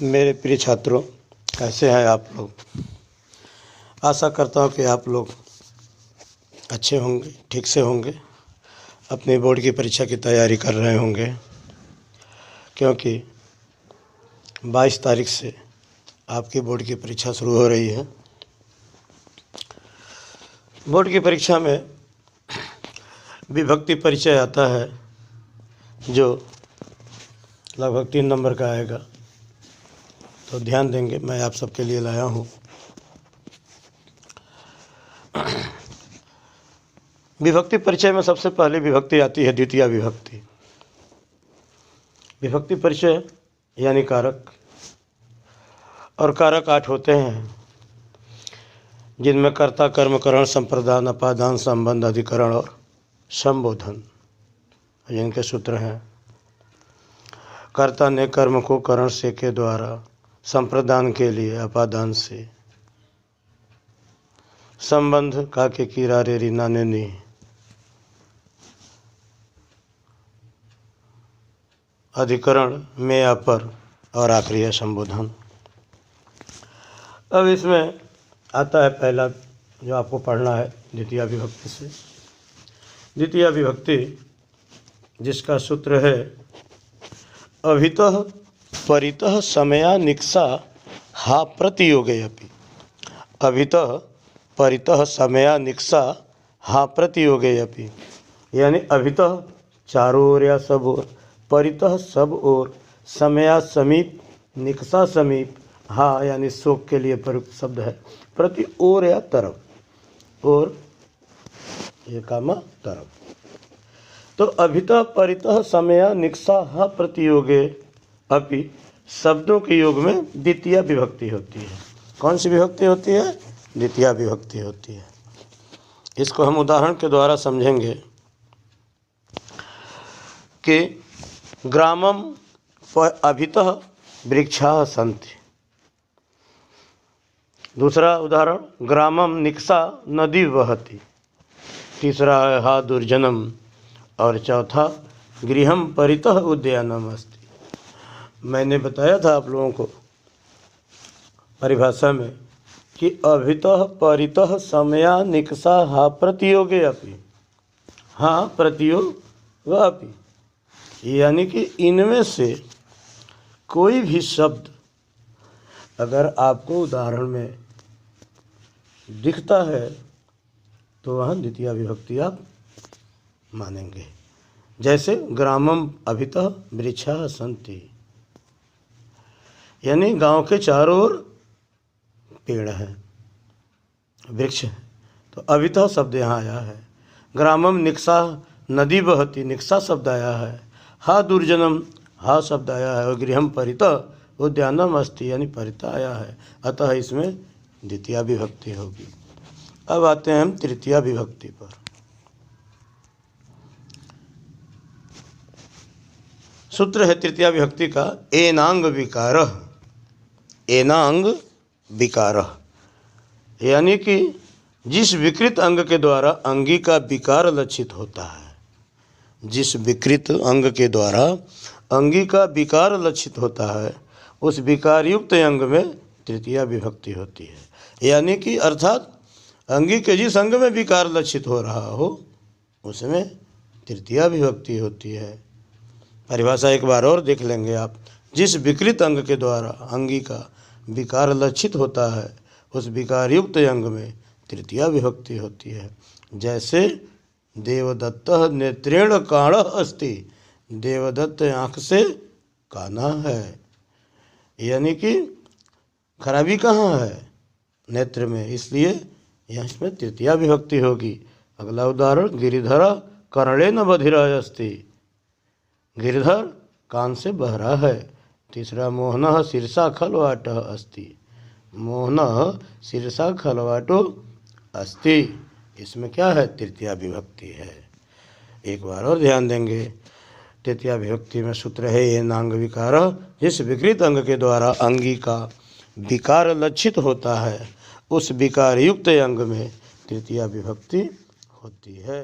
मेरे प्रिय छात्रों, कैसे हैं आप लोग। आशा करता हूं कि आप लोग अच्छे होंगे, ठीक से होंगे, अपनी बोर्ड की परीक्षा की तैयारी कर रहे होंगे, क्योंकि 22 तारीख से आपकी बोर्ड की परीक्षा शुरू हो रही है। बोर्ड की परीक्षा में विभक्ति परिचय आता है जो लगभग 3 नंबर का आएगा, तो ध्यान देंगे। मैं आप सबके लिए लाया हूँ। विभक्ति परिचय में सबसे पहले विभक्ति आती है द्वितीया विभक्ति। विभक्ति परिचय यानी कारक, और कारक 8 होते हैं, जिनमें कर्ता, कर्म, करण, संप्रदान, अपादान, संबंध, अधिकरण और संबोधन, जिनके सूत्र हैं। कर्ता ने कर्म को करण से के द्वारा, संप्रदान के लिए अपादान से, संबंध का के कीरा रे रीना ने नी, अधिकरण में अपर, और आखिरी है संबोधन। अब इसमें आता है पहला जो आपको पढ़ना है द्वितीया विभक्ति से। द्वितीया विभक्ति जिसका सूत्र है अभितः परितः समया निक्सा हा प्रतियोगे अपि। अभितः परितः समया निक्सा हा प्रतियोगे अपि, यानी अभितः चारों ओर या सब ओर, परितः सब ओर, समया समीप, निक्सा समीप, हा यानी शोक के लिए प्रयुक्त शब्द है, प्रति ओर या तरफ, और ये कामा तरफ। तो अभितः परितः समया निक्सा हा प्रतियोगे अपि शब्दों के योग में द्वितीया विभक्ति होती है। कौन सी विभक्ति होती है? द्वितीया विभक्ति होती है। इसको हम उदाहरण के द्वारा समझेंगे कि ग्रामम अभितः वृक्षाः सन्ति। दूसरा उदाहरण ग्रामम निक्सा नदी वहति। तीसरा है हा दुर्जनम, और चौथा गृहम परितः उद्यानम अस्ति। मैंने बताया था आप लोगों को परिभाषा में कि अभितः परितः समया निक्सा हा प्रतियोगे अपि, हाँ प्रतियोग अपि, यानी कि इनमें से कोई भी शब्द अगर आपको उदाहरण में दिखता है तो वहाँ द्वितीया विभक्ति आप मानेंगे। जैसे ग्रामम अभितः वृक्षाः सन्ति, यानी गांव के चारों ओर पेड़ हैं, वृक्ष है, तो अभितः शब्द यहाँ आया है। ग्रामम निक्सा नदी बहती, निक्सा शब्द आया है। हा दुर्जनम, हा शब्द आया है। और गृहम परितः उद्यानम अस्ति, यानी परितः आया है, अतः इसमें द्वितीया विभक्ति होगी। अब आते हैं हम तृतीया विभक्ति पर। सूत्र है तृतीया विभक्ति का एनांग विकारः। एनांग विकारः, यानी कि जिस विकृत अंग के द्वारा अंगी का विकार लक्षित होता है। जिस विकृत अंग के द्वारा अंगी का विकार लक्षित होता है, उस विकार युक्त अंग में तृतीया विभक्ति होती है। यानी कि अर्थात अंगी के जिस अंग में विकार लक्षित हो रहा हो, उसमें तृतीया विभक्ति होती है। परिभाषा एक बार और देख लेंगे आप। जिस विकृत अंग के द्वारा अंगी का विकार लक्षित होता है, उस विकार युक्त अंग में तृतीया विभक्ति होती है। जैसे देवदत्तः नेत्रेण काणः अस्ति। देवदत्त आँख से काना है, यानी कि खराबी कहाँ है? नेत्र में, इसलिए यहाँ इसमें तृतीया विभक्ति होगी। अगला उदाहरण गिरिधर कर्णेन बधिरः अस्ति। गिरिधर कान से बहरा है। तीसरा मोहनः शीर्षा खलवाटः अस्ति। मोहनः शीर्षा खलवाटो अस्ति, इसमें क्या है? तृतीया विभक्ति है। एक बार और ध्यान देंगे। तृतीया विभक्ति में सूत्र है एनांग विकारः। जिस विकृत अंग के द्वारा अंगी का विकार लक्षित होता है, उस विकार युक्त अंग में तृतीया विभक्ति होती है।